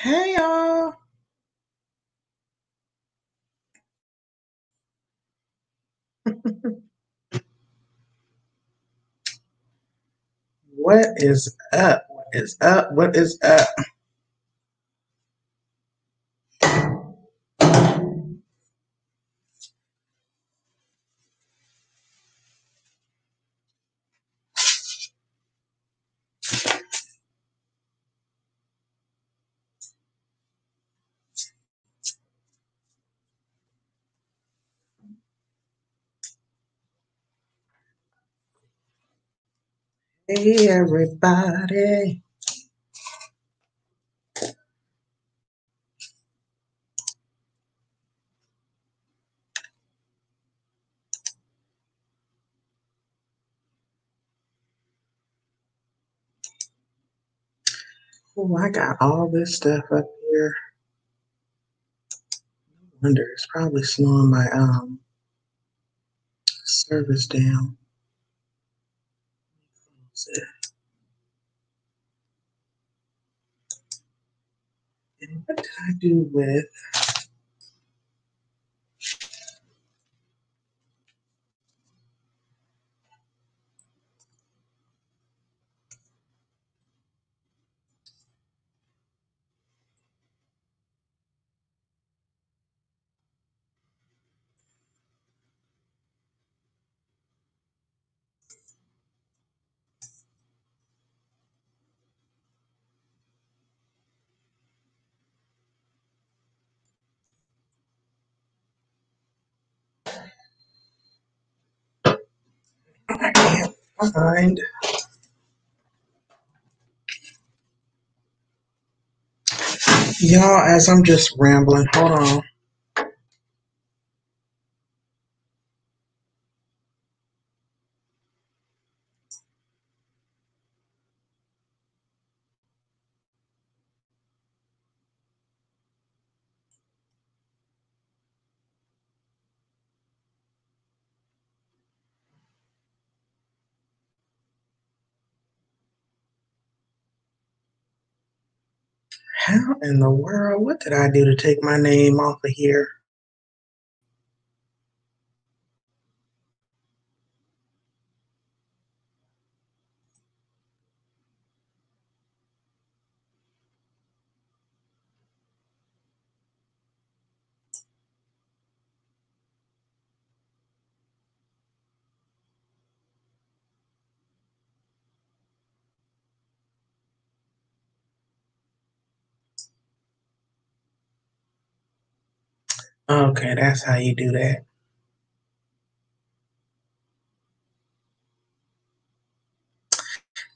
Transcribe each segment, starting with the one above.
Hey y'all. What is up? What is up? What is up? Hey everybody. Oh, I got all this stuff up here. I wonder it's probably slowing my service down. And what did I do with I can't find y'all as I'm just rambling. Hold on. How in the world? What did I do to take my name off of here? Okay, that's how you do that.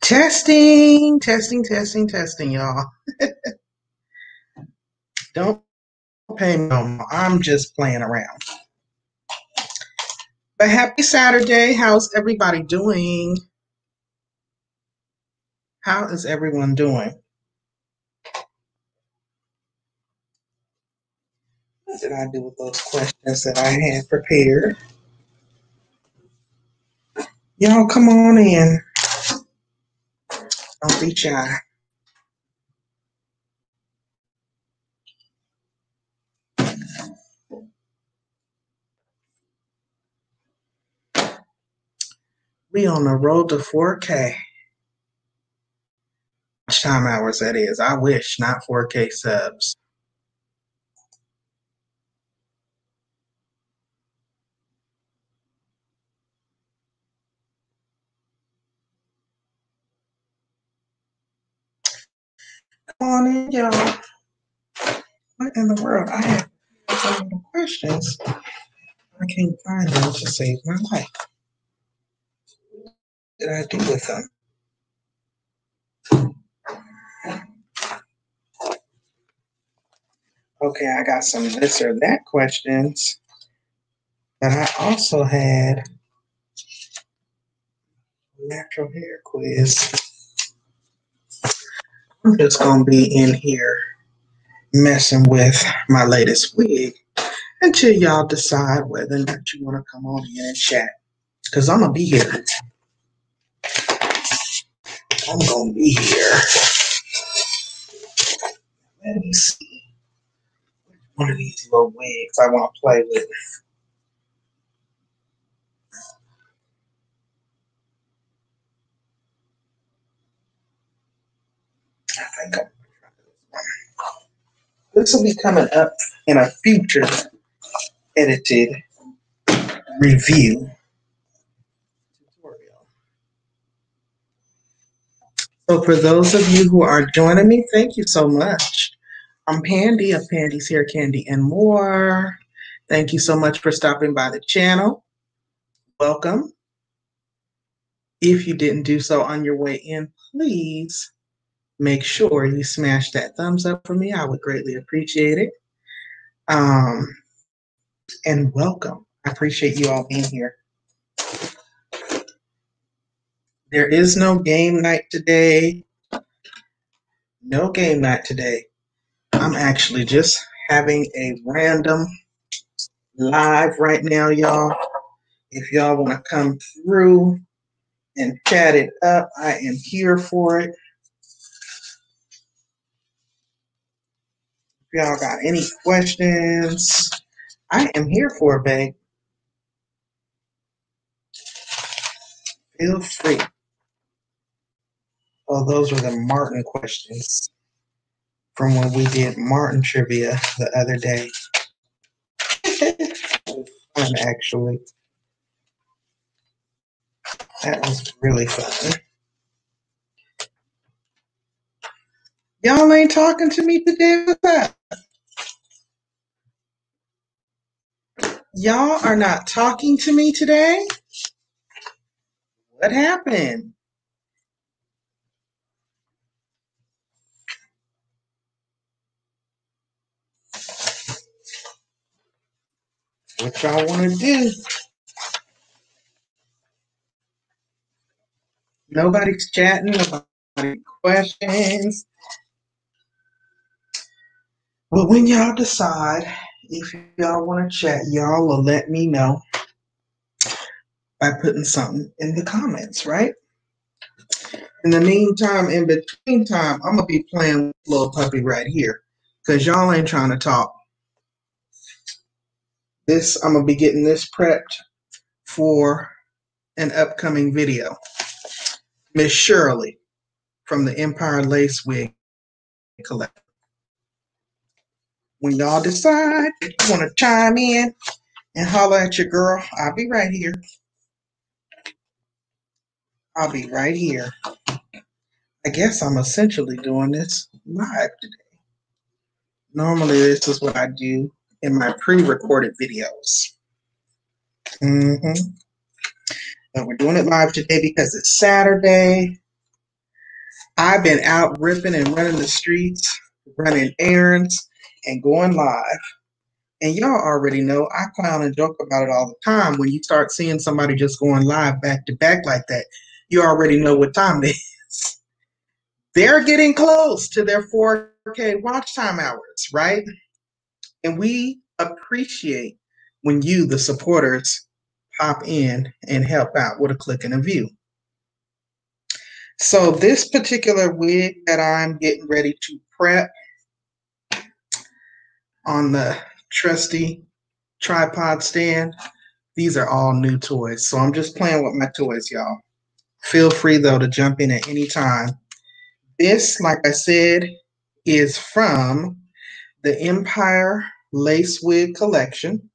Testing, testing, testing, testing, y'all. Don't pay me no more. I'm just playing around. But happy Saturday. How's everybody doing? How is everyone doing? What did I do with those questions that I had prepared? Y'all come on in. Don't be shy. We on the road to 4K. Which time hours that is? I wish, not 4K subs. Come on in, y'all. What in the world? I have some of the questions. I can't find them to save my life. What did I do with them? Okay, I got some this or that questions. But I also had natural hair quiz. I'm just gonna be in here messing with my latest wig until y'all decide whether or not you want to come on in and chat. Cause I'm gonna be here. I'm gonna be here. Let me see. One of these little wigs I want to play with. I think I'm this will be coming up in a future edited review tutorial. So for those of you who are joining me, thank you so much. I'm Pandy of Pandy's Hair, Candy, and More. Thank you so much for stopping by the channel. Welcome. If you didn't do so on your way in, please make sure you smash that thumbs up for me. I would greatly appreciate it. And welcome. I appreciate you all being here. There is no game night today. No game night today. I'm actually just having a random live right now, y'all. If y'all want to come through and chat it up, I am here for it. If y'all got any questions, I am here for it, babe. Feel free. Oh, those were the Martin questions from when we did Martin trivia the other day. Fun, actually. That was really fun. Y'all ain't talking to me today. What's that? Y'all are not talking to me today? What happened? What y'all want to do? Nobody's chatting about questions. Well, when y'all decide if y'all want to chat, y'all will let me know by putting something in the comments, right? In the meantime, in between time, I'm going to be playing with little puppy right here because y'all ain't trying to talk. I'm going to be getting this prepped for an upcoming video. Miss Shirley from the Empire Lace Wig Collection. When y'all decide you want to chime in and holler at your girl, I'll be right here. I'll be right here. I guess I'm essentially doing this live today. Normally, this is what I do in my pre-recorded videos. But we're doing it live today because it's Saturday. I've been out ripping and running the streets, running errands, and going live. And y'all already know I clown and joke about it all the time. When you start seeing somebody just going live back to back like that, you already know what time it is. They're getting close to their 4K watch time hours, right? And we appreciate when you, the supporters, pop in and help out with a click and a view. So this particular wig that I'm getting ready to prep on the trusty tripod stand, these are all new toys. So I'm just playing with my toys, y'all. Feel free, though, to jump in at any time. This, like I said, is from the Empire Lace Wig Collection.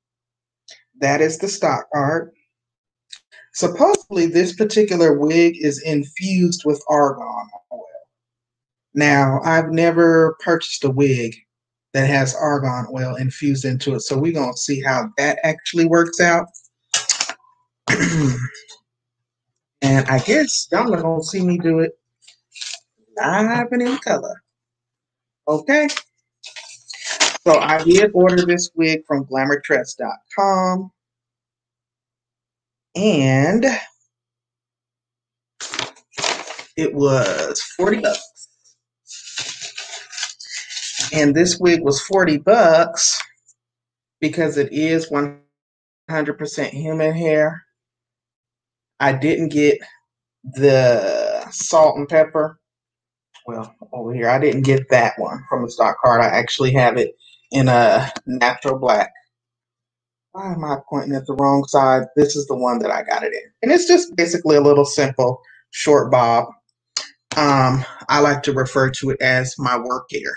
That is the stock art. Supposedly, this particular wig is infused with argan oil. Now, I've never purchased a wig that has argan oil infused into it, so we're going to see how that actually works out. And I guess y'all are going to see me do it live and in color. Okay? So I did order this wig from glamourtress.com. And it was $40. And this wig was $40 because it is 100% human hair. I didn't get the salt and pepper Well, over here, I didn't get that one from the stock card. I actually have it in a natural black. Why am I pointing at the wrong side? This is the one that I got it in. And it's just basically a little simple short bob. I like to refer to it as my work gear.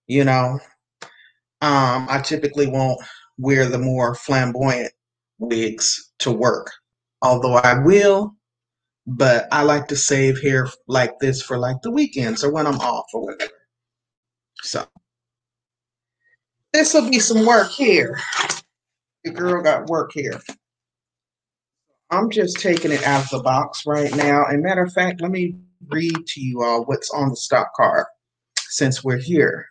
You know, I typically won't wear the more flamboyant wigs to work, although I will, but I like to save hair like this for like the weekends or when I'm off or whatever. So this will be some work here. The girl got work here. I'm just taking it out of the box right now. And matter of fact, let me read to you all what's on the stock card since we're here.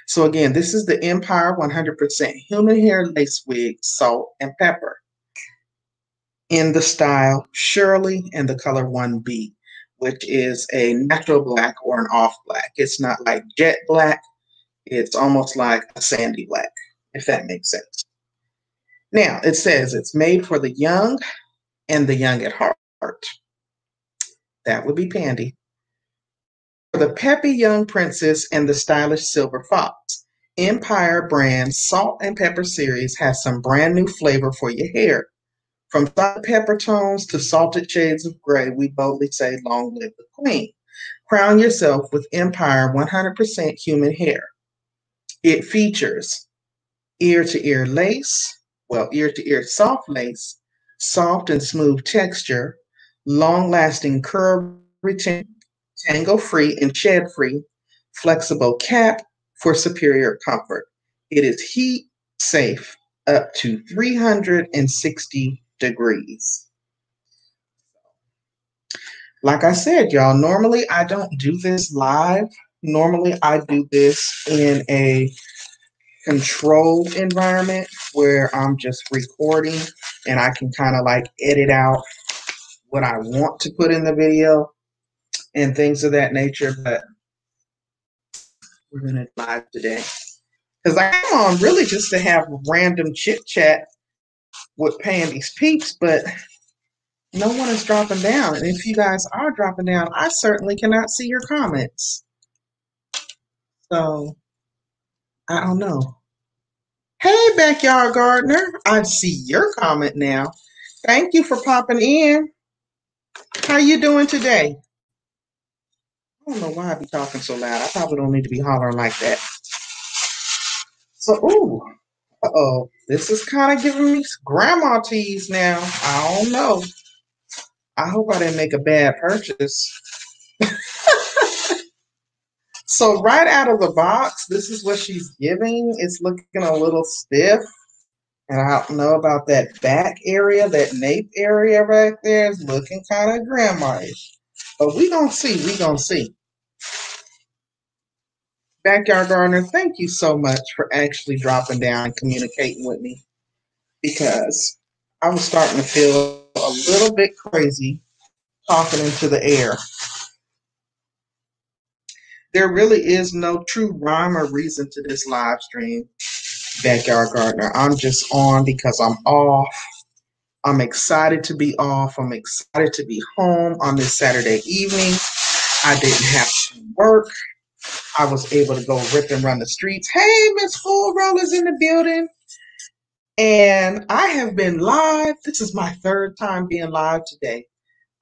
So again, this is the Empire 100% human hair lace wig, salt and pepper in the style Shirley and the color 1B, which is a natural black or an off black. It's not like jet black. It's almost like a sandy black, if that makes sense. Now, it says it's made for the young and the young at heart. That would be Pandy. For the peppy young princess and the stylish silver fox, Empire brand Salt and Pepper series has some brand new flavor for your hair. From salt pepper tones to salted shades of gray, we boldly say, long live the queen. Crown yourself with Empire 100% human hair. It features ear-to-ear lace, ear-to-ear soft lace, soft and smooth texture, long-lasting curl retention, tangle-free and shed-free, flexible cap for superior comfort. It is heat safe up to 360 degrees. Like I said, y'all, normally I don't do this live. Normally I do this in a controlled environment where I'm just recording and I can kind of like edit out what I want to put in the video and things of that nature, but we're going to live today. Because I am on really just to have random chit chat with Pandy's peeps, but no one is dropping down. And if you guys are dropping down, I certainly cannot see your comments. So, I don't know. Hey, Backyard Gardener, I see your comment now. Thank you for popping in. How you doing today? I don't know why I be talking so loud. I probably don't need to be hollering like that. So, ooh, uh-oh. This is kind of giving me grandma tease now. I don't know. I hope I didn't make a bad purchase. So right out of the box, this is what she's giving. It's looking a little stiff. And I don't know about that back area, that nape area right there is looking kind of grandma-ish. But we gonna see, we gonna see. Backyard Gardener, thank you so much for actually dropping down and communicating with me, because I was starting to feel a little bit crazy talking into the air. There really is no true rhyme or reason to this live stream, Backyard Gardener. I'm just on because I'm off. I'm excited to be off. I'm excited to be home on this Saturday evening. I didn't have to work. I was able to go rip and run the streets. Hey, Miss Full Roller's in the building. And I have been live. This is my third time being live today.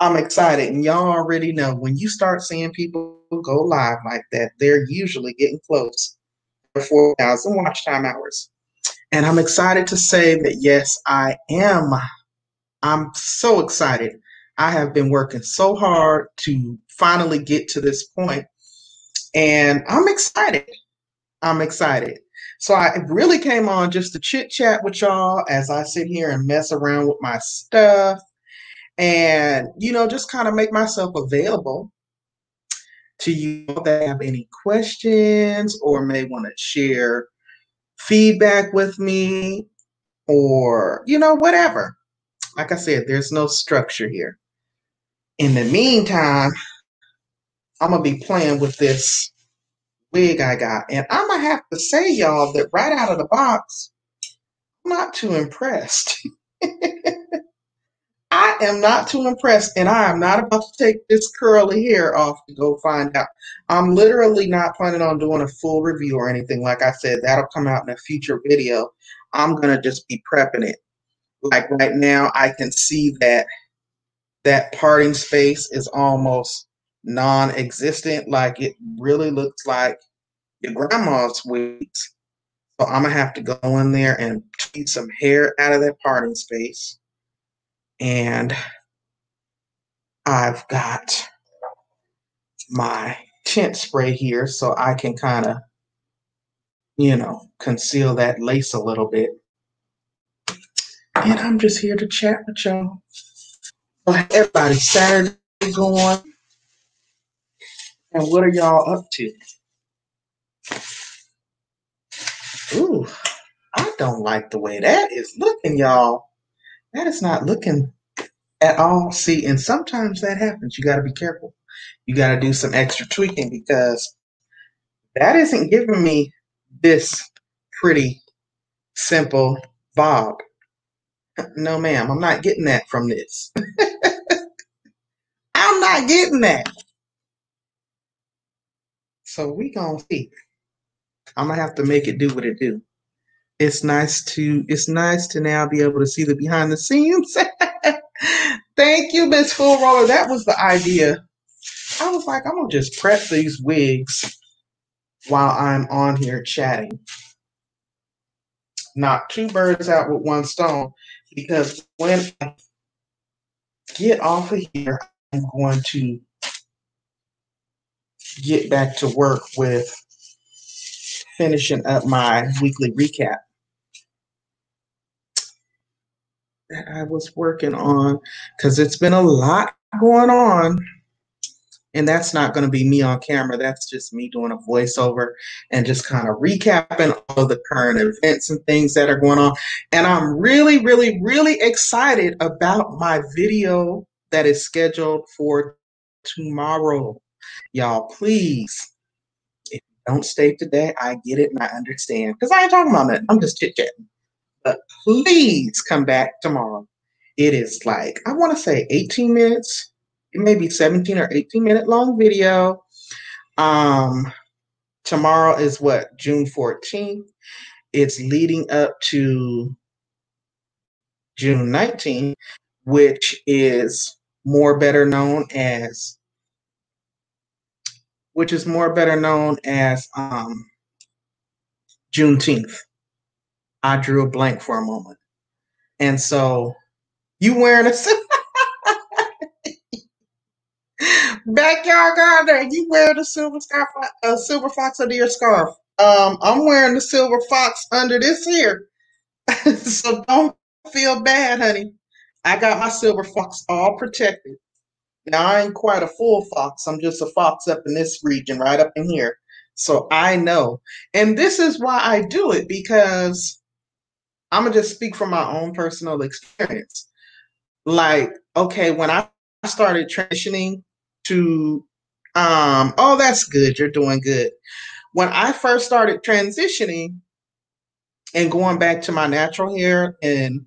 I'm excited. And y'all already know when you start seeing people go live like that, they're usually getting close to 4,000 watch time hours. And I'm excited to say that, yes, I am. I'm so excited. I have been working so hard to finally get to this point. And I'm excited. I'm excited. So I really came on just to chit chat with y'all as I sit here and mess around with my stuff and, you know, just kind of make myself available to you that have any questions or may want to share feedback with me or, you know, whatever. Like I said, there's no structure here. In the meantime, I'm going to be playing with this wig I got. And I'm going to have to say, y'all, that right out of the box, I'm not too impressed. I am not too impressed, and I am not about to take this curly hair off to go find out. I'm literally not planning on doing a full review or anything. Like I said, that'll come out in a future video. I'm gonna just be prepping it. Like right now, I can see that that parting space is almost non-existent. Like it really looks like your grandma's wigs. So I'm gonna have to go in there and tweeze some hair out of that parting space. And I've got my tint spray here so I can kind of, conceal that lace a little bit. And I'm just here to chat with y'all. Well, everybody's Saturday going, and what are y'all up to? Ooh, I don't like the way that is looking, y'all. That is not looking at all. See, and sometimes that happens. You got to be careful. You got to do some extra tweaking because that isn't giving me this pretty simple bob. No, ma'am, I'm not getting that from this. I'm not getting that. So we gonna see. I'm gonna have to make it do what it do. It's nice to now be able to see the behind the scenes. Thank you, Miss Full Roller. That was the idea. I was like, I'm gonna just prep these wigs while I'm on here chatting. Knock two birds out with one stone, because when I get off of here, I'm going to get back to work with finishing up my weekly recap that I was working on, because it's been a lot going on. And that's not going to be me on camera. That's just me doing a voiceover and just kind of recapping all the current events and things that are going on. And I'm really, really, really excited about my video that is scheduled for tomorrow. Y'all, please, if you don't stay today, I get it and I understand. Because I ain't talking about that. I'm just chit-chatting. But please come back tomorrow. It is like, I want to say 18 minutes. It may be 17 or 18-minute long video. Tomorrow is what, June 14th. It's leading up to June 19th, which is more better known as Juneteenth. I drew a blank for a moment. And so you wearing a backyard gardener, you wear the silver fox under your scarf. I'm wearing the silver fox under this here. So don't feel bad, honey. I got my silver fox all protected. Now I ain't quite a full fox. I'm just a fox up in this region, right up in here. So I know. And this is why I do it, because I'm gonna just speak from my own personal experience. Like, okay, when I started transitioning to oh, that's good, you're doing good. When I first started transitioning and going back to my natural hair, and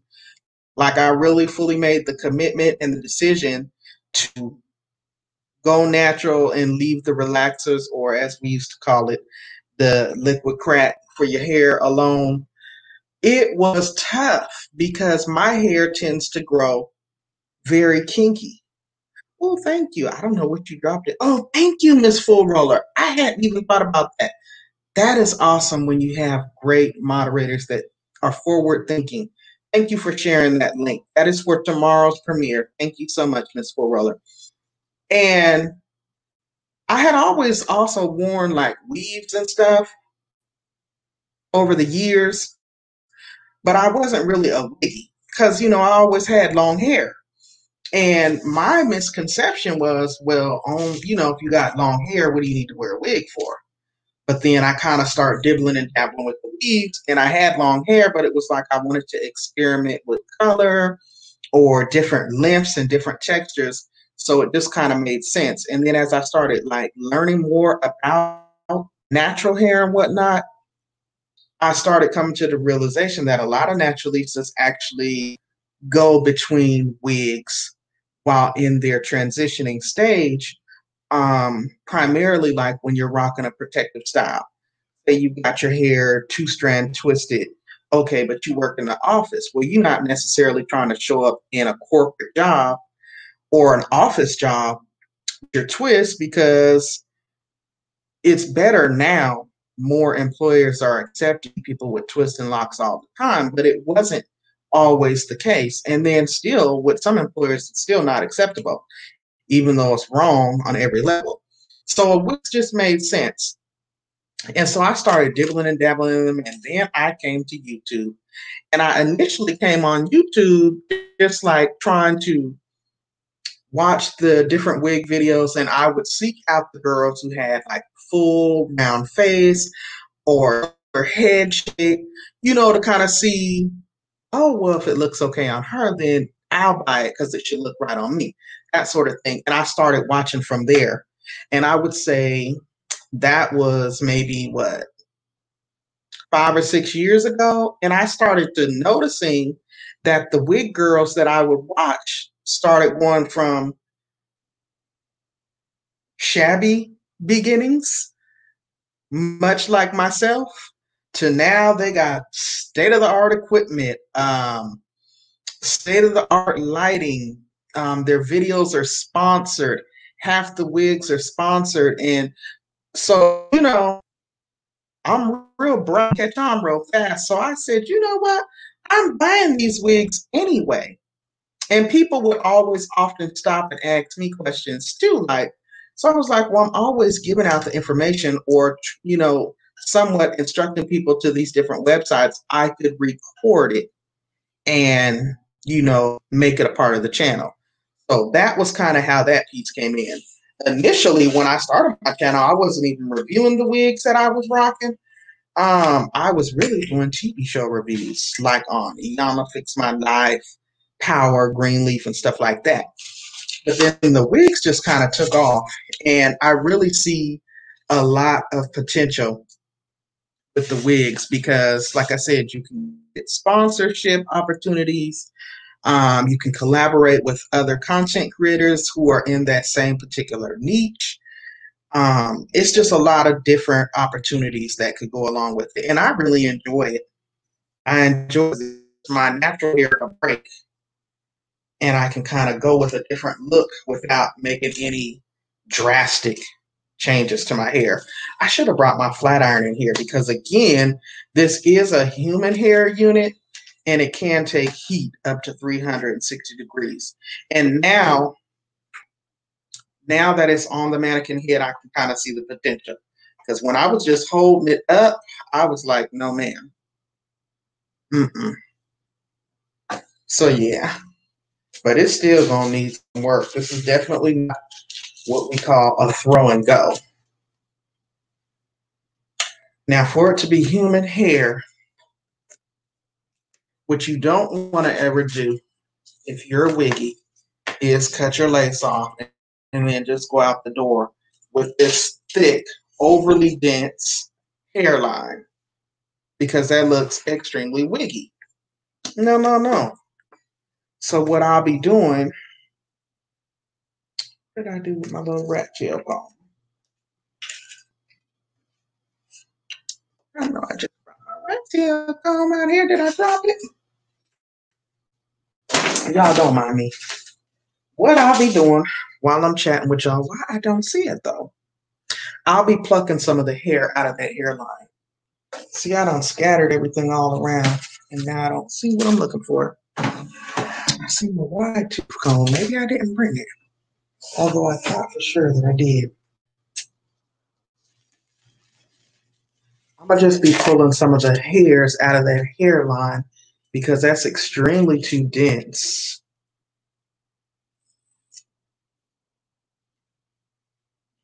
like I really fully made the commitment and the decision to go natural and leave the relaxers, or as we used to call it, the liquid crack for your hair alone, it was tough because my hair tends to grow very kinky. Oh, thank you. I don't know what you dropped it. Oh, thank you, Miss Full Roller. I hadn't even thought about that. That is awesome when you have great moderators that are forward thinking. Thank you for sharing that link. That is for tomorrow's premiere. Thank you so much, Miss Full Roller. And I had always also worn like weaves and stuff over the years, but I wasn't really a wiggy because, I always had long hair. And my misconception was, well, if you got long hair, what do you need to wear a wig for? But then I kind of started dibbling and dabbling with the weaves, and I had long hair, but it was like I wanted to experiment with color or different lengths and different textures. So it just kind of made sense. And then as I started like learning more about natural hair and whatnot, I started coming to the realization that a lot of naturalistas actually go between wigs while in their transitioning stage, primarily like when you're rocking a protective style. Say you got your hair two strand twisted, okay, but you work in the office. Well, you're not necessarily trying to show up in a corporate job or an office job, your twist, because it's better now. More employers are accepting people with twists and locks all the time, but it wasn't always the case. And then still, with some employers, it's still not acceptable, even though it's wrong on every level. So it just made sense. And so I started dibbling and dabbling in them, and then I came to YouTube. And I initially came on YouTube just like trying to watch the different wig videos, and I would seek out the girls who had like full round face or head shape, to kind of see, oh, well, if it looks okay on her, then I'll buy it because it should look right on me, that sort of thing. And I started watching from there. And I would say that was maybe what, 5 or 6 years ago. And I started to noticing that the wig girls that I would watch started going from shabby beginnings, much like myself, to now they got state of the art equipment, state of the art lighting. Their videos are sponsored. Half the wigs are sponsored. And so, I'm real bright, catch on real fast. So I said, you know what? I'm buying these wigs anyway. And people would always often stop and ask me questions too. So I was like, well, I'm always giving out the information or, somewhat instructing people to these different websites. I could record it and, make it a part of the channel. So that was kind of how that piece came in. Initially, when I started my channel, I wasn't even reviewing the wigs that I was rocking. I was really doing TV show reviews, like on Iyanla Fix My Life, Power, Greenleaf, and stuff like that. But then the wigs just kind of took off, and I really see a lot of potential with the wigs because, like I said, you can get sponsorship opportunities. You can collaborate with other content creators who are in that same particular niche. It's just a lot of different opportunities that could go along with it. And I really enjoy it. I enjoy my natural hair a break. And I can kind of go with a different look without making any drastic changes to my hair. I should have brought my flat iron in here because, again, this is a human hair unit and it can take heat up to 360 degrees. And now that it's on the mannequin head, I can kind of see the potential. Because when I was just holding it up, I was like, no, ma'am. Mm-mm. So, yeah. But it's still going to need some work. This is definitely not what we call a throw and go. Now, for it to be human hair, what you don't want to ever do if you're wiggy is cut your lace off and then just go out the door with this thick, overly dense hairline because that looks extremely wiggy. No, no, no. So what I'll be doing, what did I do with my little rat tail comb? I know I just brought my rat tail comb out here. Did I drop it? Y'all don't mind me. What I'll be doing while I'm chatting with y'all, why I don't see it though. I'll be plucking some of the hair out of that hairline. See, I done scattered everything all around, and now I don't see what I'm looking for. I see my wide tooth comb. Maybe I didn't bring it, although I thought for sure that I did. I'm gonna just be pulling some of the hairs out of that hairline because that's extremely too dense.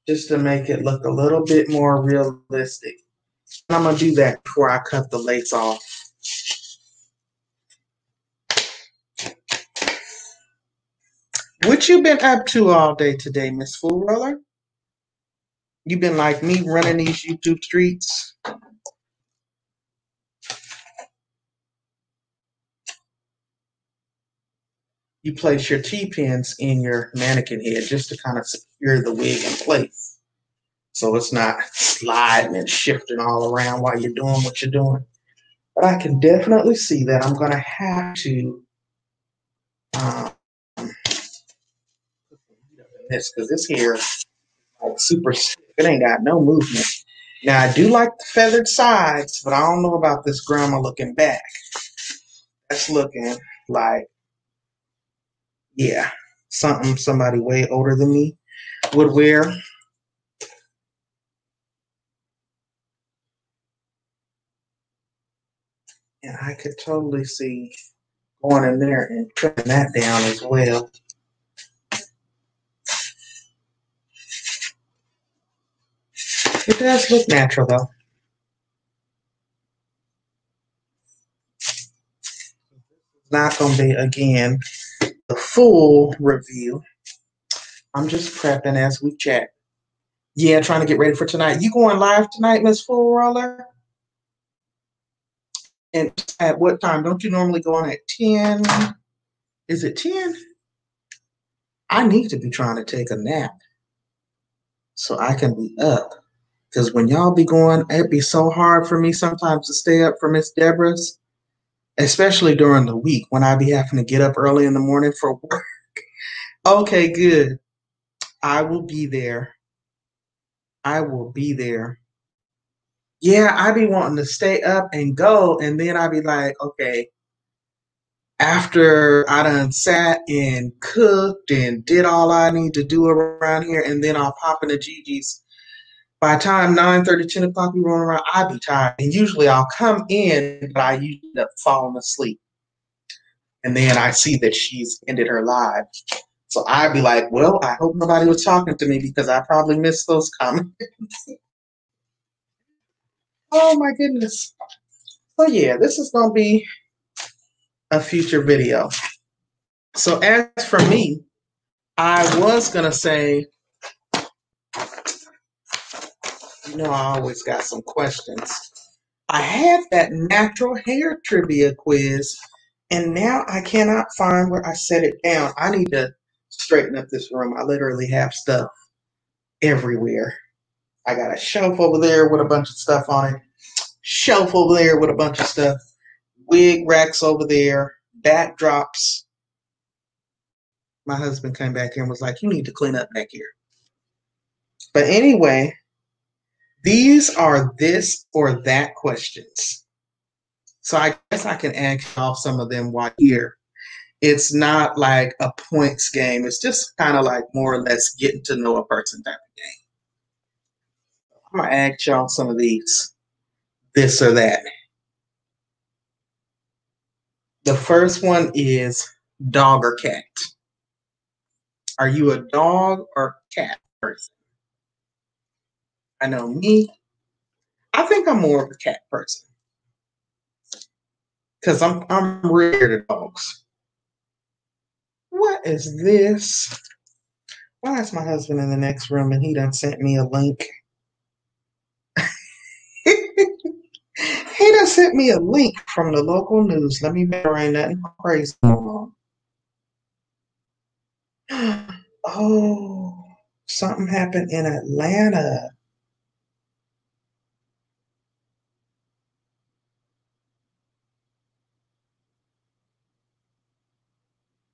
Just to make it look a little bit more realistic. I'm gonna do that before I cut the lace off. What you been up to all day today, Miss Fool Roller? You been like me running these YouTube streets? you place your T-pins in your mannequin head just to kind of secure the wig in place. So it's not sliding and shifting all around while you're doing what you're doing. But I can definitely see that I'm going to have to this because this hair is like super stiff. It ain't got no movement. Now, I do like the feathered sides, but I don't know about this grandma looking back. That's looking like, yeah, something somebody way older than me would wear. And I could totally see going in there and trimming that down as well. It does look natural, though. It's not going to be, again, the full review. I'm just prepping as we chat. Yeah, trying to get ready for tonight. You going live tonight, Miss Full Roller? And at what time? Don't you normally go on at 10? Is it 10? I need to be trying to take a nap so I can be up. Because when y'all be going, it'd be so hard for me sometimes to stay up for Miss Deborah's, especially during the week when I be having to get up early in the morning for work. Okay, good. I will be there. I will be there. Yeah, I be wanting to stay up and go, and then I be like, okay, after I done sat and cooked and did all I need to do around here, and then I'll pop into Gigi's. By the time 9:30, 10 o'clock we run around, I be tired. And usually I'll come in, but I usually end up falling asleep. And then I see that she's ended her live. So I'd be like, well, I hope nobody was talking to me because I probably missed those comments. Oh my goodness. So yeah, this is going to be a future video. So as for me, I was going to say, you know, I always got some questions. I had that natural hair trivia quiz, and now I cannot find where I set it down. I need to straighten up this room. I literally have stuff everywhere. I got a shelf over there with a bunch of stuff on it. Shelf over there with a bunch of stuff. Wig racks over there. Backdrops. My husband came back here and was like, you need to clean up back here. But anyway, these are this or that questions. So I guess I can ask off some of them while here. It's not like a points game. It's just kind of like more or less getting to know a person type of game. I'm going to ask y'all some of these. This or that. The first one is dog or cat. Are you a dog or cat person? I know me. I think I'm more of a cat person. Because I'm rare to dogs. What is this? Why is my husband in the next room and he done sent me a link? He done sent me a link from the local news. Let me make sure ain't nothing crazy going on. Oh, something happened in Atlanta.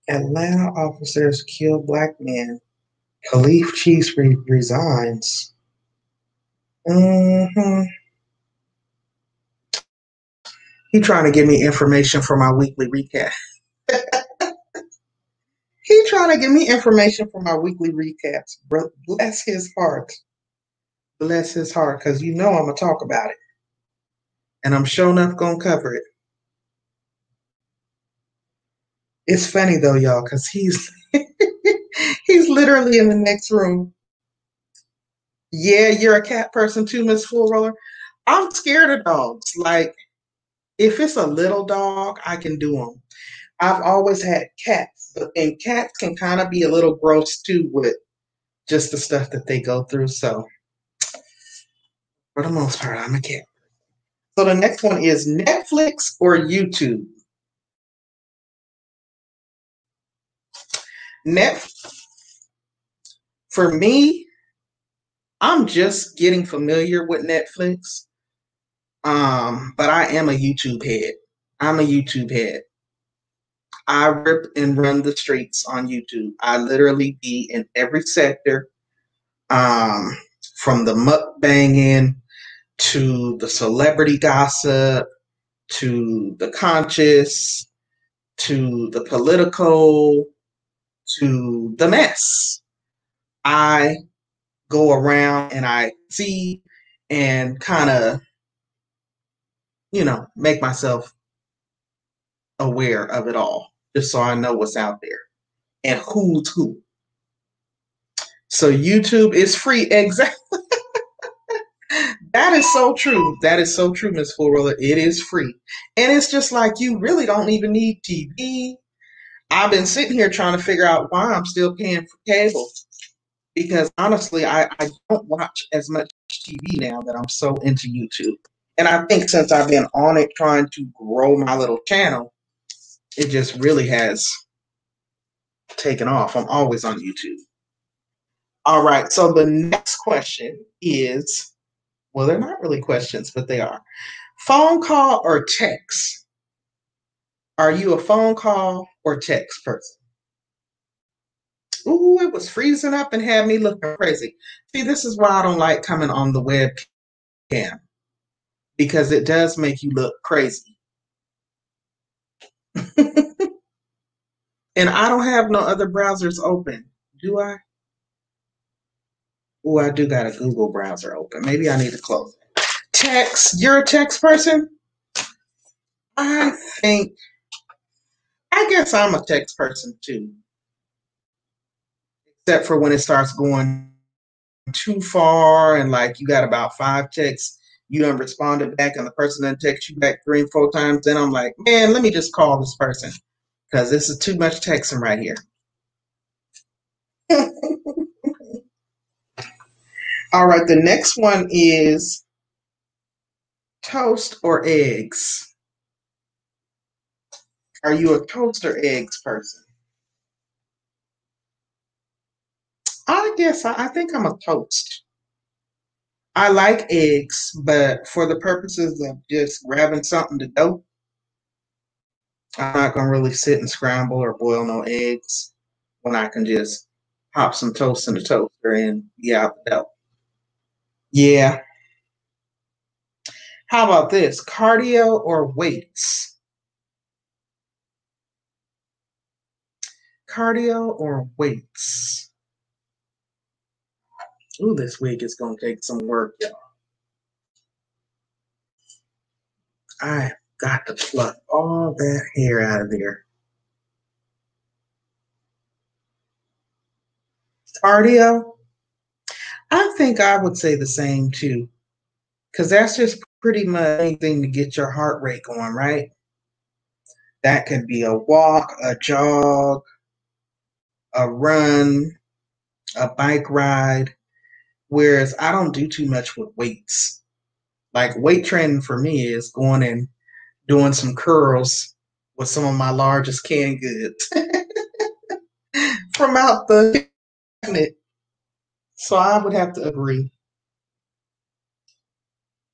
Atlanta officers kill black man. Khalif Chief resigns. He trying to give me information for my weekly recap. He trying to give me information for my weekly recaps. Bless his heart. Bless his heart, because you know I'm going to talk about it. And I'm sure enough going to cover it. It's funny, though, y'all, because he's literally in the next room. Yeah, you're a cat person too, Miss Full Roller. I'm scared of dogs. Like, if it's a little dog, I can do them. I've always had cats, and cats can kind of be a little gross too with just the stuff that they go through. So, for the most part, I'm a cat. So the next one is Netflix or YouTube. For me, I'm just getting familiar with Netflix. But I am a YouTube head. I'm a YouTube head. I rip and run the streets on YouTube. I literally be in every sector, um, from the mukbanging to the celebrity gossip to the conscious to the political to the mess. I go around and I see and kind of, make myself aware of it all, just so I know what's out there and who's who. So YouTube is free. Exactly. That is so true. That is so true, Miss Florilla. It is free. And it's just like you really don't even need TV. I've been sitting here trying to figure out why I'm still paying for cable. Because honestly, I don't watch as much TV now that I'm so into YouTube. And I think since I've been on it trying to grow my little channel, it just really has taken off. I'm always on YouTube. All right. So the next question is, well, they're not really questions, but they are. Phone call or text? Are you a phone call or text person? Ooh, it was freezing up and had me looking crazy. See, this is why I don't like coming on the webcam, because it does make you look crazy. And I don't have no other browsers open, do I? Oh, I do got a Google browser open. Maybe I need to close it. Text. You're a text person? I guess I'm a text person too. Except for when it starts going too far and like you got about 5 texts, you done responded back and the person done text you back 3 and 4 times, then I'm like, man, let me just call this person because this is too much texting right here. All right, the next one is toast or eggs. Are you a toast or eggs person? I guess I think I'm a toast. I like eggs, but for the purposes of just grabbing something to go, I'm not gonna really sit and scramble or boil no eggs when I can just pop some toast in the toaster and be out the door. Yeah. How about this? Cardio or weights? Cardio or weights? Ooh, this wig is gonna take some work, y'all. I got to pluck all that hair out of there. Cardio? I think I would say the same too, because that's just pretty much anything to get your heart rate going, right? That could be a walk, a jog, a run, a bike ride. Whereas I don't do too much with weights. Like weight training for me is going and doing some curls with some of my largest canned goods from out the cabinet. So I would have to agree.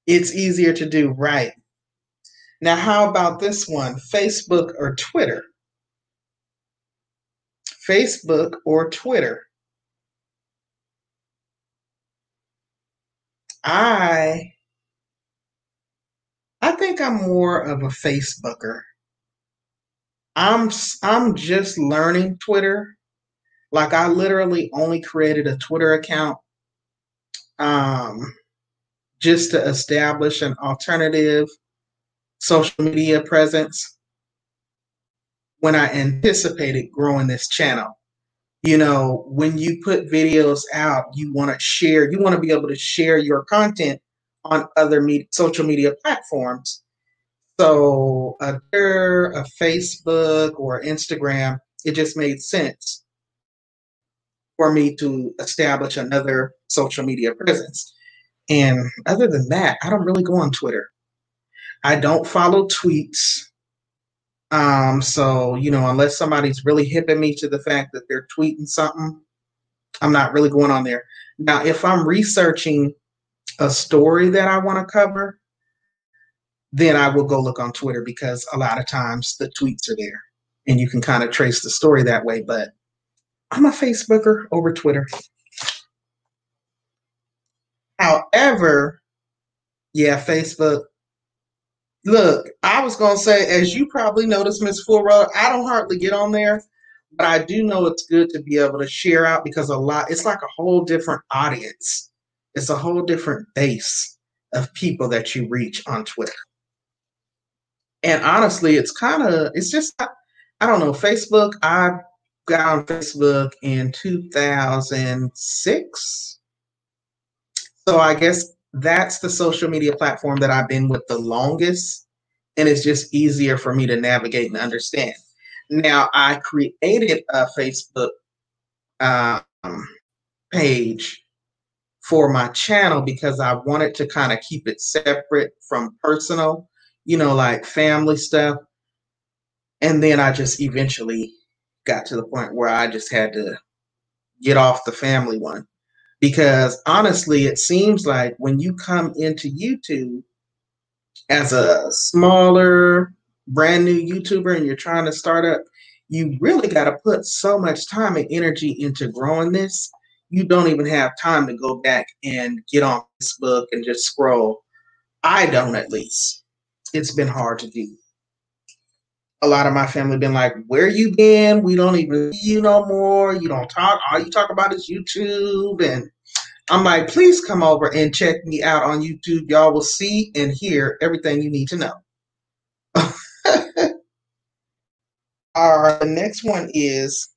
It's easier to do, right? Now, how about this one? Facebook or Twitter? Facebook or Twitter? I I think I'm more of a Facebooker. I'm just learning Twitter. Like I literally only created a Twitter account um, just to establish an alternative social media presence when I anticipated growing this channel. When you put videos out, you want to share, you want to be able to share your content on other social media platforms. So a Twitter, a Facebook, or Instagram, it just made sense for me to establish another social media presence. And other than that, I don't really go on Twitter. I don't follow tweets. So, unless somebody's really hipping me to the fact that they're tweeting something, I'm not really going on there. Now, if I'm researching a story that I want to cover, then I will go look on Twitter because a lot of times the tweets are there and you can kind of trace the story that way. But I'm a Facebooker over Twitter. However, yeah, Facebook. Look, I was gonna say, as you probably noticed, Miss Fullrow, I don't hardly get on there, but I do know it's good to be able to share out because it's like a whole different audience. It's a whole different base of people that you reach on Twitter. And honestly, it's just, I don't know, Facebook, I got on Facebook in 2006. So I guess that's the social media platform that I've been with the longest. And it's just easier for me to navigate and understand. Now, I created a Facebook um, page for my channel because I wanted to kind of keep it separate from personal, like family stuff. And then I just eventually got to the point where I just had to get off the family one. Because honestly, it seems like when you come into YouTube as a smaller, brand new YouTuber and you're trying to start up, you really got to put so much time and energy into growing this. You don't even have time to go back and get on Facebook and just scroll. I don't, at least. It's been hard to do. A lot of my family been like, where you been? We don't even see you no more. You don't talk. All you talk about is YouTube. And I'm like, please come over and check me out on YouTube. Y'all will see and hear everything you need to know. Our next one is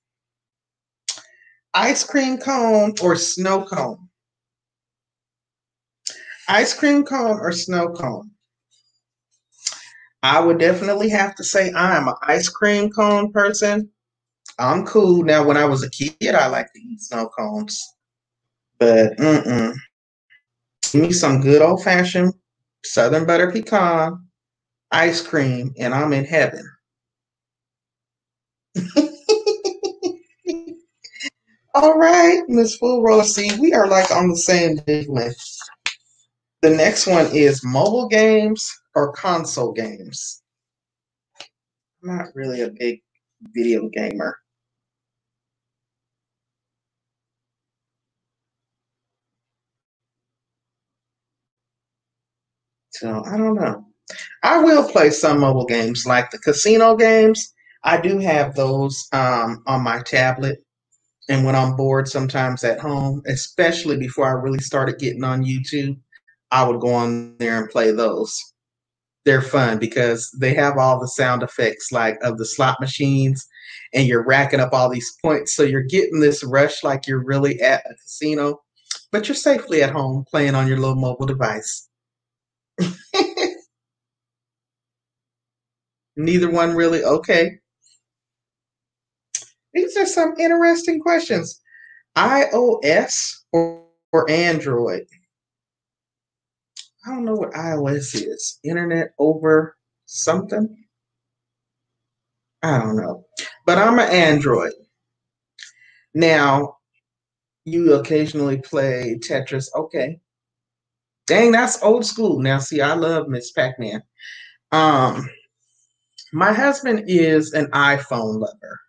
ice cream cone or snow cone. Ice cream cone or snow cone. I would definitely have to say I'm an ice cream cone person. I'm cool. Now, when I was a kid, I liked to eat snow cones. But give me some good old fashioned Southern butter pecan ice cream, and I'm in heaven. All right, Miss Full Roller. See, we are like on the same list. The next one is mobile games or console games. I'm not really a big video gamer. So I don't know. I will play some mobile games like the casino games. I do have those on my tablet. And when I'm bored sometimes at home, especially before I really started getting on YouTube, I would go on there and play those. They're fun because they have all the sound effects like of the slot machines and you're racking up all these points. So you're getting this rush like you're really at a casino, but you're safely at home playing on your little mobile device. Neither one really. Okay. These are some interesting questions. iOS or Android? I don't know what iOS is. Internet over something? I don't know. But I'm an Android. Now, you occasionally play Tetris. Okay. Dang, that's old school. Now, see, I love Miss Pac-Man. Um, my husband is an iPhone lover.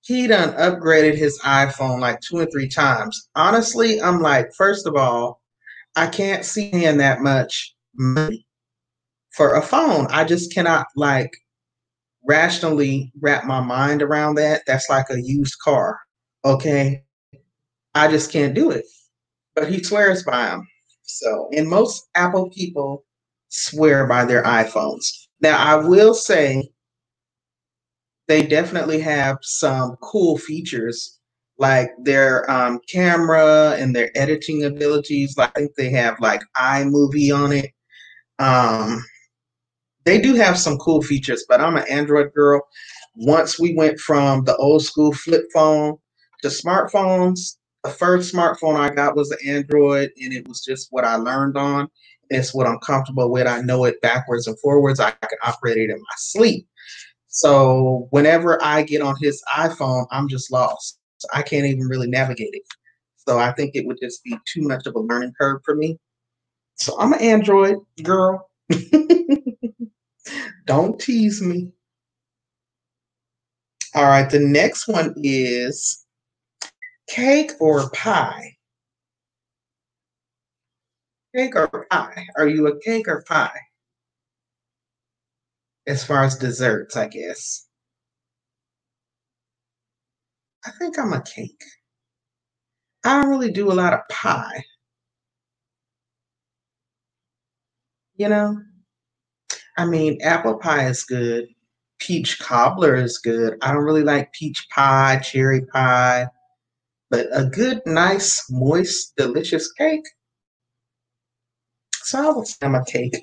He done upgraded his iPhone like 2 or 3 times. Honestly, I'm like, first of all, I can't see him that much money for a phone. I just cannot like rationally wrap my mind around that. That's like a used car. Okay. I just can't do it. But he swears by them. So, and most Apple people swear by their iPhones. Now, I will say they definitely have some cool features like their camera and their editing abilities. Like, I think they have like iMovie on it. Um, they do have some cool features, but I'm an Android girl. Once we went from the old school flip phone to smartphones, the first smartphone I got was an Android, and it was just what I learned on. It's what I'm comfortable with. I know it backwards and forwards. I can operate it in my sleep. So whenever I get on his iPhone, I'm just lost. I can't even really navigate it. So I think it would just be too much of a learning curve for me. So I'm an Android girl. Don't tease me. All right, the next one is cake or pie? Cake or pie? Are you a cake or pie? As far as desserts, I guess. I think I'm a cake. I don't really do a lot of pie, you know? I mean, apple pie is good. Peach cobbler is good. I don't really like peach pie, cherry pie, but a good, nice, moist, delicious cake. So I would say I'm a cake.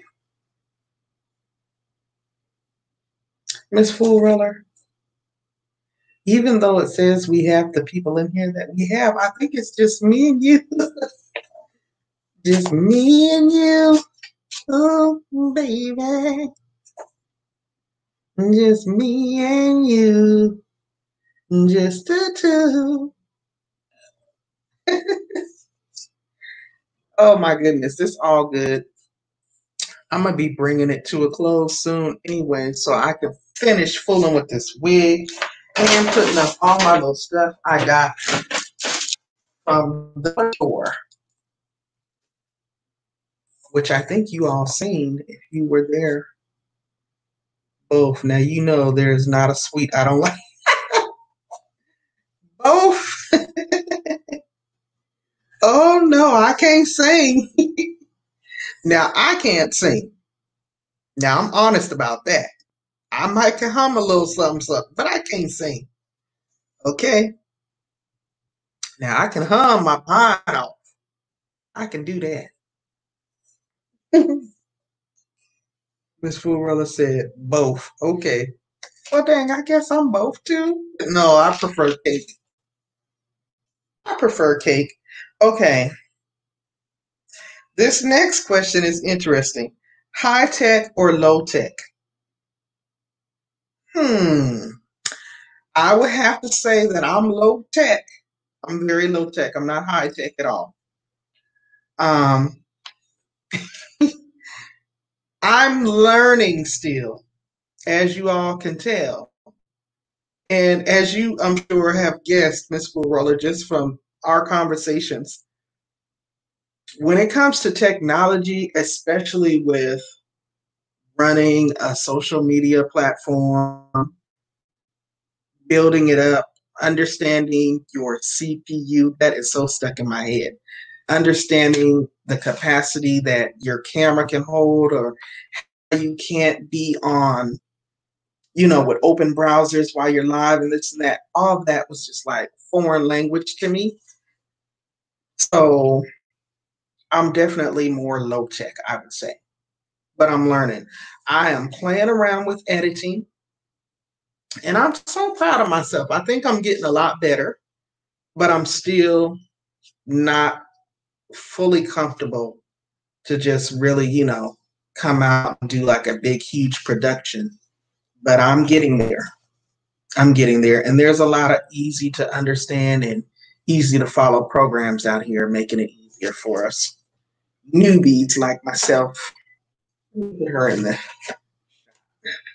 Miss Fool Roller, even though it says we have the people in here that we have, I think it's just me and you. Just me and you. Oh, baby. Just me and you. Just the two. Oh my goodness, this all good. I'm gonna be bringing it to a close soon anyway, so I can finish fooling with this wig and putting up all my little stuff I got from the store, which I think you all seen if you were there both. Now you know there's not a sweet I don't like. Both. Oh no, I can't sing. Now I can't sing. Now I'm honest about that. I might can hum a little something, something, but I can't sing. Okay. Now I can hum my pie off. I can do that. Miss Furella said both. Okay. Well, dang, I guess I'm both too. No, I prefer cake. I prefer cake. Okay. This next question is interesting. High tech or low tech? Hmm. I would have to say that I'm low tech. I'm very low tech. I'm not high tech at all. Um, I'm learning still, as you all can tell. And as you, I'm sure, have guessed, Miss Roller, just from our conversations, when it comes to technology, especially with running a social media platform, building it up, understanding your CPU, that is so stuck in my head. Understanding the capacity that your camera can hold, or you can't be on, with open browsers while you're live and this and that. All of that was just like foreign language to me. So I'm definitely more low tech, I would say, but I'm learning. I am playing around with editing and I'm so proud of myself. I think I'm getting a lot better, but I'm still not fully comfortable to just really, come out and do like a big, huge production. But I'm getting there. I'm getting there. And there's a lot of easy to understand and easy to follow programs out here, making it easier for us newbies like myself. Put her in there.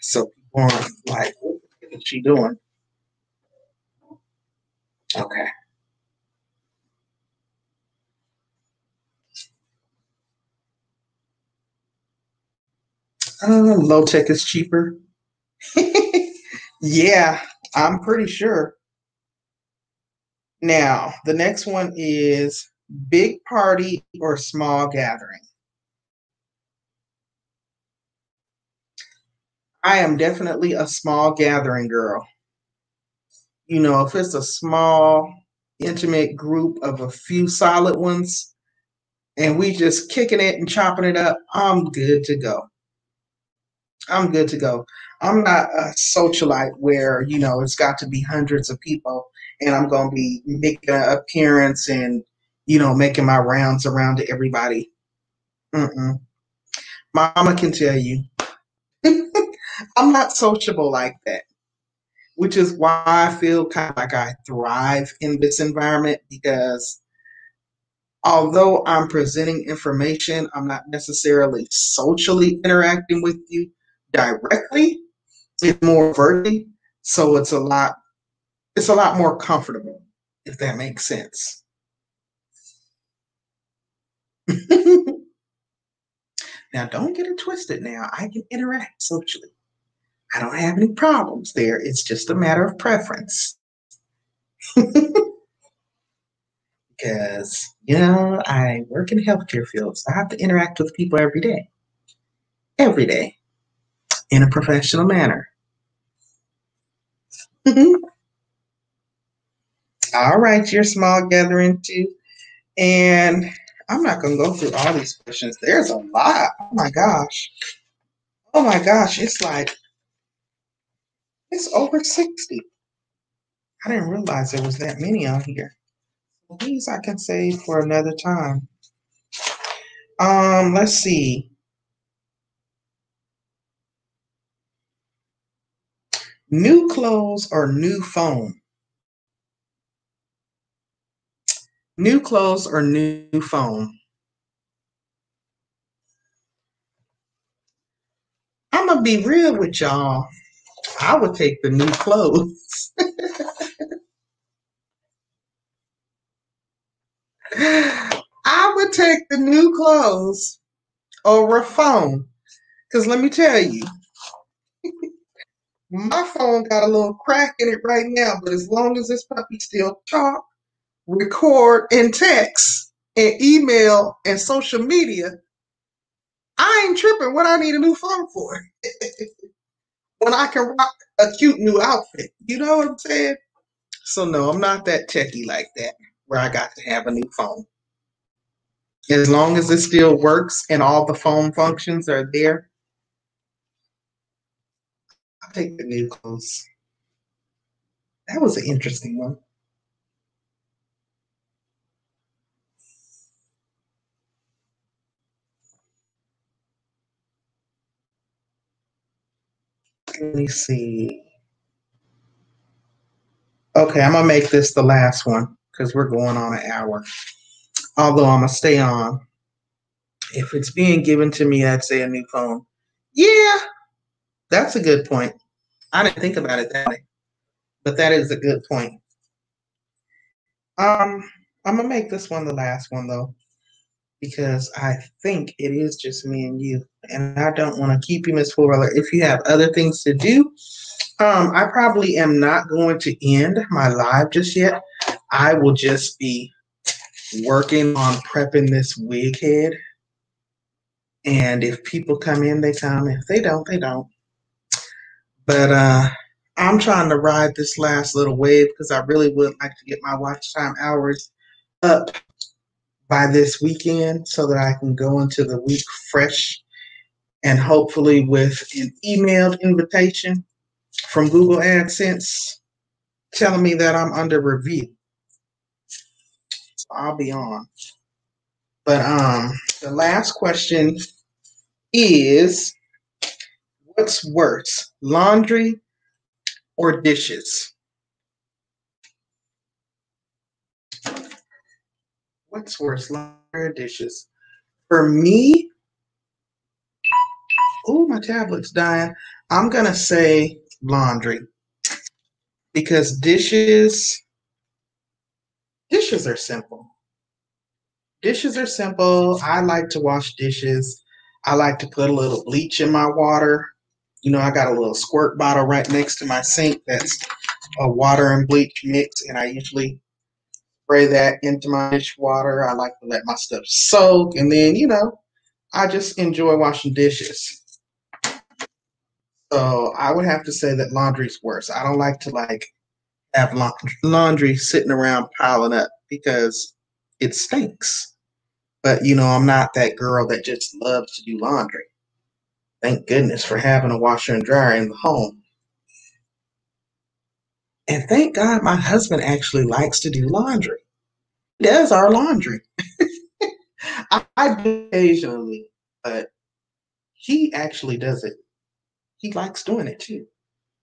So people aren't like, what is she doing? Okay. Low tech is cheaper. Yeah, I'm pretty sure. Now, the next one is big party or small gathering. I am definitely a small gathering girl. If it's a small, intimate group of a few solid ones and we just kicking it and chopping it up, I'm good to go. I'm good to go. I'm not a socialite where, it's got to be hundreds of people and I'm going to be making an appearance and, making my rounds around to everybody. Mm-mm. Mama can tell you. I'm not sociable like that, which is why I feel kind of like I thrive in this environment because although I'm presenting information, I'm not necessarily socially interacting with you directly. It's more verbally, so it's a lot more comfortable, if that makes sense. Now, don't get it twisted. Now, I can interact socially. I don't have any problems there. It's just a matter of preference. Because, I work in the healthcare field, so I have to interact with people every day, in a professional manner. All right, your small gathering too. And I'm not going to go through all these questions. There's a lot. Oh my gosh. Oh my gosh. It's over 60. I didn't realize there was that many on here. Well, these I can save for another time. Let's see. New clothes or new phone? New clothes or new phone? I'm gonna be real with y'all. I would take the new clothes. I would take the new clothes over a phone. Because let me tell you, my phone got a little crack in it right now, but as long as this puppy still talk, record, and text, and email, and social media, I ain't tripping what I need a new phone for. When I can rock a cute new outfit. You know what I'm saying? So no, I'm not that techie like that, where I got to have a new phone. As long as it still works and all the phone functions are there, I'll take the new clothes. That was an interesting one. Let me see. Okay, I'm gonna make this the last one because we're going on an hour. Although I'm gonna stay on. If it's being given to me, I'd say a new phone. Yeah, that's a good point. I didn't think about it that way, but that is a good point. Um, I'm gonna make this one the last one though, because I think it is just me and you, and I don't want to keep you, Miss Fuller. If you have other things to do, I probably am not going to end my live just yet. I will just be working on prepping this wig head. And if people come in, they come. If they don't, they don't. But I'm trying to ride this last little wave because I really would like to get my watch time hours up by this weekend so that I can go into the week fresh and hopefully with an emailed invitation from Google AdSense telling me that I'm under review. So I'll be on. But the last question is, what's worse, laundry or dishes? What's worse, laundry or dishes? For me, oh, my tablet's dying. I'm gonna say laundry because dishes are simple. Dishes are simple. I like to wash dishes. I like to put a little bleach in my water. I got a little squirt bottle right next to my sink that's a water and bleach mix, and I usually spray that into my dishwater. I like to let my stuff soak, and then, I just enjoy washing dishes. So I would have to say that laundry's worse. I don't like to have laundry sitting around piling up because it stinks. But I'm not that girl that just loves to do laundry. Thank goodness for having a washer and dryer in the home. And thank God my husband actually likes to do laundry. He does our laundry. I do occasionally, but he actually does it. he likes doing it too.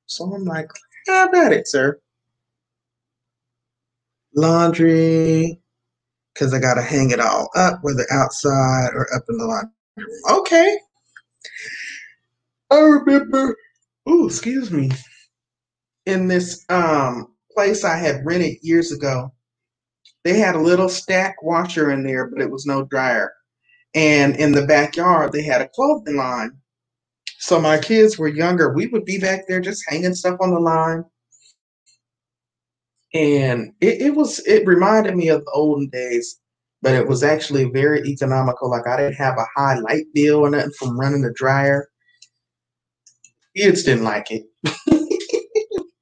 So I'm like, have at it, sir. Laundry, because I got to hang it all up, whether outside or up in the laundry room. Okay. I remember, ooh, excuse me, in this place I had rented years ago, they had a little stack washer in there, but it was no dryer. And in the backyard, they had a clothing line. So my kids were younger. We would be back there just hanging stuff on the line. And it reminded me of the olden days, but it was actually very economical. Like I didn't have a high light bill or nothing from running the dryer. Kids didn't like it,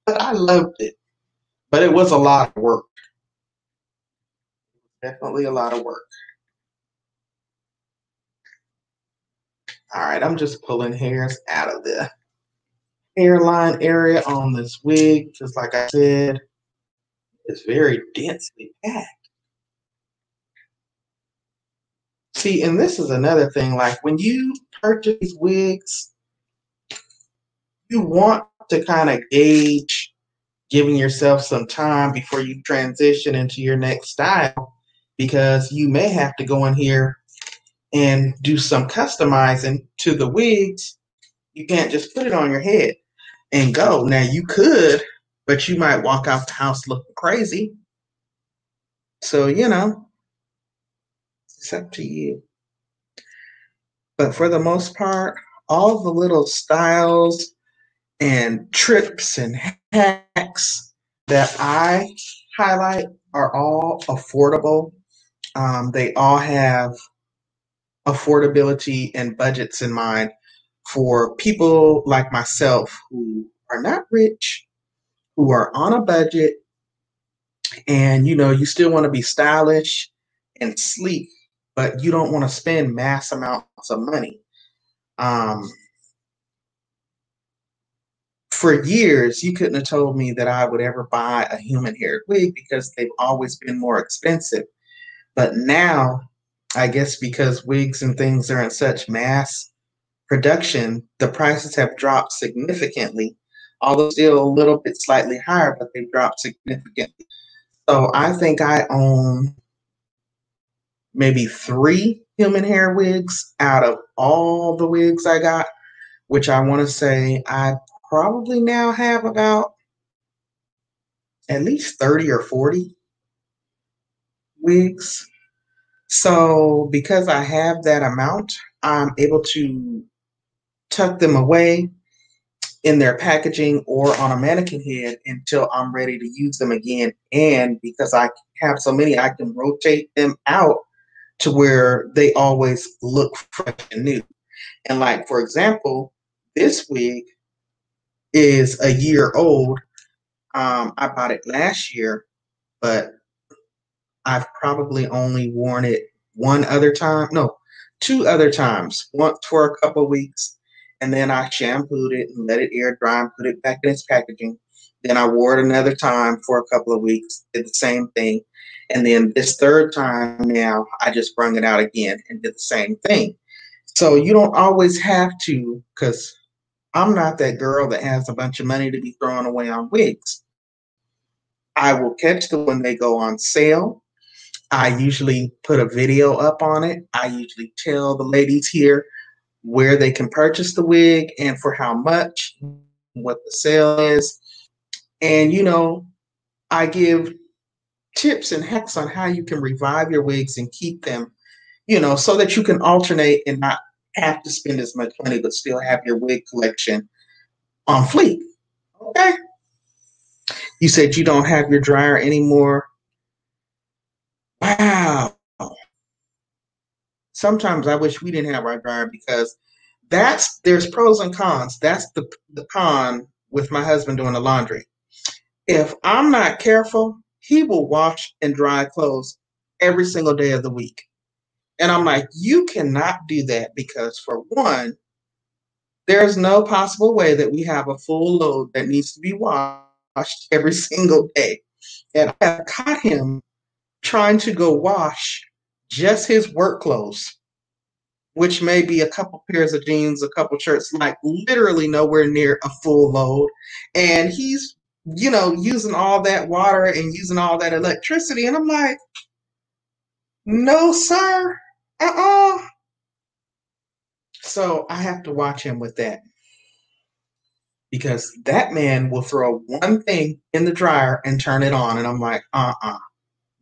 but I loved it. But it was a lot of work. Definitely a lot of work. All right, I'm just pulling hairs out of the hairline area on this wig. Just like I said, it's very densely packed. See, and this is another thing, like when you purchase these wigs, you want to kind of gauge giving yourself some time before you transition into your next style because you may have to go in here and do some customizing to the wigs. You can't just put it on your head and go. Now you could, but you might walk out the house looking crazy. So, it's up to you. But for the most part, all the little styles and trips and hacks that I highlight are all affordable. They all have affordability and budgets in mind for people like myself who are not rich, who are on a budget, and you still want to be stylish and sleek, but you don't want to spend mass amounts of money. Um, for years, you couldn't have told me that I would ever buy a human haired wig because they've always been more expensive. But now, I guess because wigs and things are in such mass production, the prices have dropped significantly, although still a little bit slightly higher, but they've dropped significantly. So I think I own maybe 3 human hair wigs out of all the wigs I got, which I want to say I probably now have about at least 30 or 40 wigs. So because I have that amount, I'm able to tuck them away in their packaging or on a mannequin head until I'm ready to use them again. And because I have so many, I can rotate them out to where they always look fresh and new. And like, for example, this wig is a year old. I bought it last year, but I've probably only worn it one other time. No, 2 other times. Once for a couple of weeks, and then I shampooed it and let it air dry and put it back in its packaging. Then I wore it another time for a couple of weeks, did the same thing. And then this third time now, I just brung it out again and did the same thing. So you don't always have to, because I'm not that girl that has a bunch of money to be throwing away on wigs. I will catch them when they go on sale. I usually put a video up on it. I usually tell the ladies here where they can purchase the wig and for how much, what the sale is. And, I give tips and hacks on how you can revive your wigs and keep them, so that you can alternate and not have to spend as much money, but still have your wig collection on fleek. Okay. You said you don't have your dryer anymore. Wow. Sometimes I wish we didn't have our dryer because there's pros and cons. That's the con with my husband doing the laundry. If I'm not careful, he will wash and dry clothes every single day of the week. And I'm like, you cannot do that because for one, there's no possible way that we have a full load that needs to be washed every single day. And I have caught him trying to go wash just his work clothes which may be a couple pairs of jeans, a couple shirts, like literally nowhere near a full load. And he's, using all that water and using all that electricity. And I'm like, no, sir. Uh-uh. So I have to watch him with that because that man will throw one thing in the dryer and turn it on. And I'm like,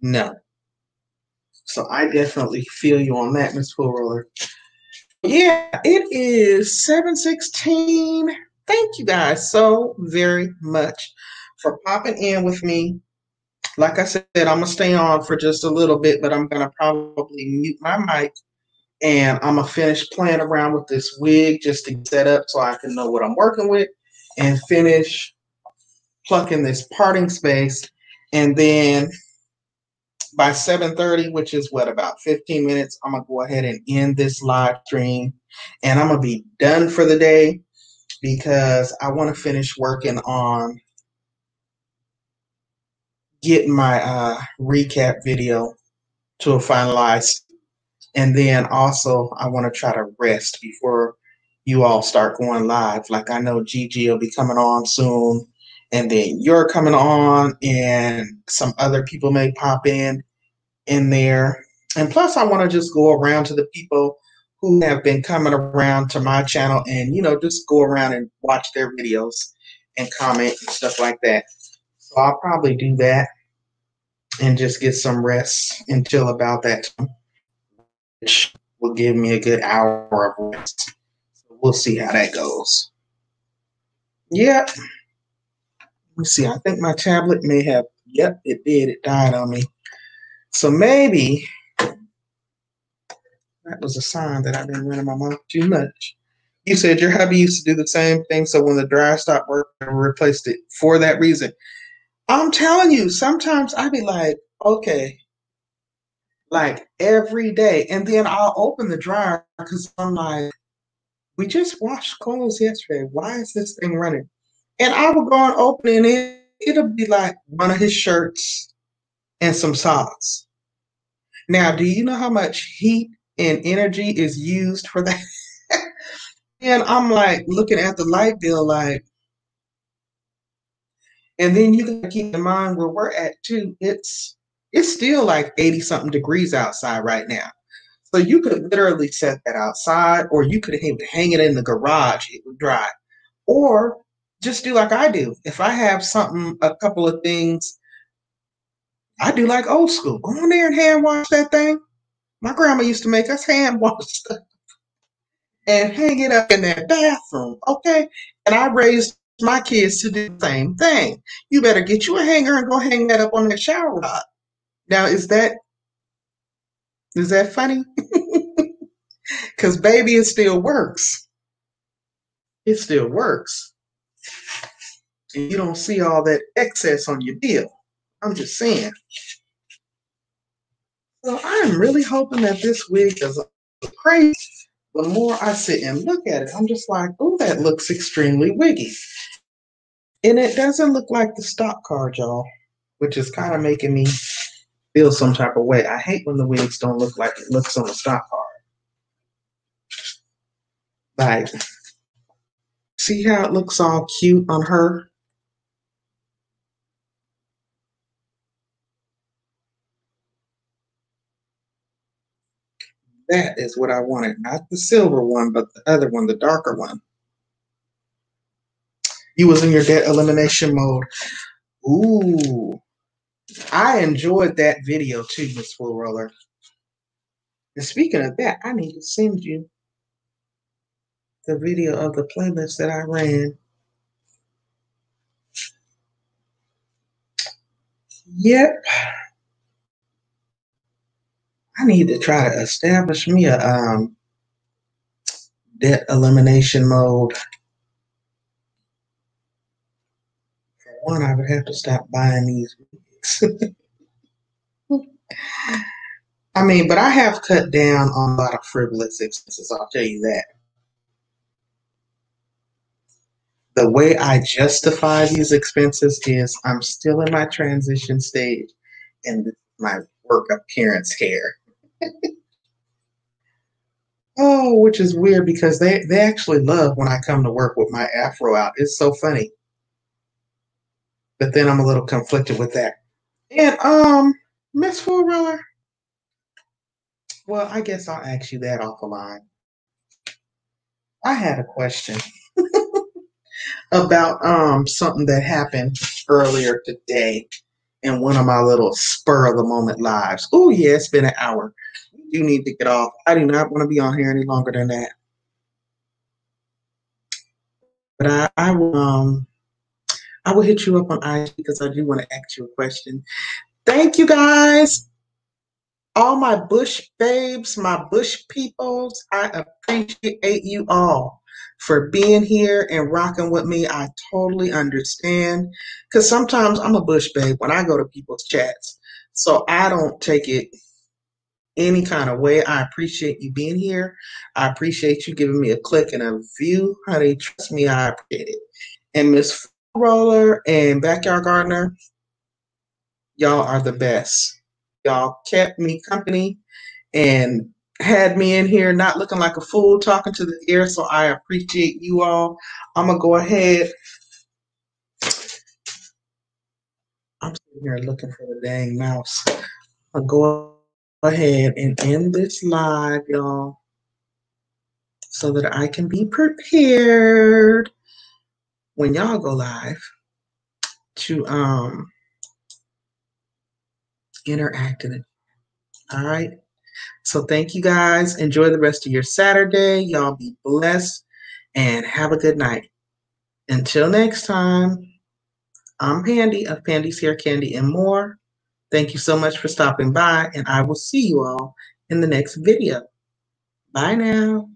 no. So I definitely feel you on that, Miss Pool Roller. Yeah, it is 7:16. Thank you guys so very much for popping in with me. Like I said, I'm going to stay on for just a little bit, but I'm going to probably mute my mic and I'm going to finish playing around with this wig just to get set up so I can know what I'm working with and finish plucking this parting space. And then by 7:30, which is what, about 15 minutes, I'm going to go ahead and end this live stream. And I'm going to be done for the day because I want to finish working on getting my recap video to a finalized. And then also, I want to try to rest before you all start going live. Like, I know Gigi will be coming on soon, and then you're coming on, and some other people may pop in there. And plus, I want to just go around to the people who have been coming around to my channel and, just go around and watch their videos and comment and stuff like that. So I'll probably do that and just get some rest until about that time, which will give me a good hour of rest. So we'll see how that goes. Yep. Let me see. I think my tablet may have, yep, it did. It died on me. So maybe that was a sign that I've been running my mouth too much. You said your hubby used to do the same thing, so when the dryer stopped working, I replaced it for that reason. I'm telling you, sometimes I be like, okay, like every day. And then I'll open the dryer because I'm like, we just washed clothes yesterday. Why is this thing running? And I will go and open it. It'll be like one of his shirts and some socks. Now, do you know how much heat and energy is used for that? And I'm like looking at the light bill like, and then you gotta keep in mind where we're at too. It's still like 80 something degrees outside right now. So you could literally set that outside, or you could hang it in the garage, it would dry. Or just do like I do. If I have something, a couple of things, I do like old school. Go in there and hand wash that thing. My grandma used to make us hand wash stuff and hang it up in that bathroom, okay? And I raised my kids to do the same thing. You better get you a hanger and go hang that up on that shower rod. Now, is that funny? Because baby, it still works. It still works. And you don't see all that excess on your bill. I'm just saying. So I'm really hoping that this wig doesn't look crazy. The more I sit and look at it, I'm just like, oh, that looks extremely wiggy. And it doesn't look like the stock card, y'all, which is kind of making me feel some type of way. I hate when the wigs don't look like it looks on the stock card. Like, see how it looks all cute on her? That is what I wanted. Not the silver one, but the other one, the darker one. You was in your debt elimination mode. Ooh. I enjoyed that video too, Miss Full Roller. And speaking of that, I need to send you the video of the playlist that I ran. Yep. I need to try to establish me a debt elimination mode. For one, I would have to stop buying these wigs. I mean, but I have cut down on a lot of frivolous expenses, I'll tell you that. The way I justify these expenses is I'm still in my transition stage and my work appearance hair. Oh, which is weird because they actually love when I come to work with my afro out. It's so funny. But then I'm a little conflicted with that. And Miss Forerunner, well, I guess I'll ask you that off the line. I had a question about something that happened earlier today in one of my little spur of the moment lives. Oh yeah, it's been an hour. You need to get off. I do not want to be on here any longer than that. But I will hit you up on IG because I do want to ask you a question. Thank you guys. All my bush babes, my bush peoples, I appreciate you all for being here and rocking with me. I totally understand because sometimes I'm a bush babe when I go to people's chats. So I don't take it any kind of way. I appreciate you being here. I appreciate you giving me a click and a view. Honey, trust me, I appreciate it. And Miss Roller and Backyard Gardener, y'all are the best. Y'all kept me company and had me in here not looking like a fool talking to the air. So I appreciate you all. I'm gonna go ahead. I'm sitting here looking for the dang mouse. I'll go ahead and end this live, y'all, so that I can be prepared when y'all go live to interact in it. All right. So thank you guys. Enjoy the rest of your Saturday. Y'all be blessed and have a good night. Until next time, I'm Pandy of Pandy's Hair Candy and More. Thank you so much for stopping by, and I will see you all in the next video. Bye now.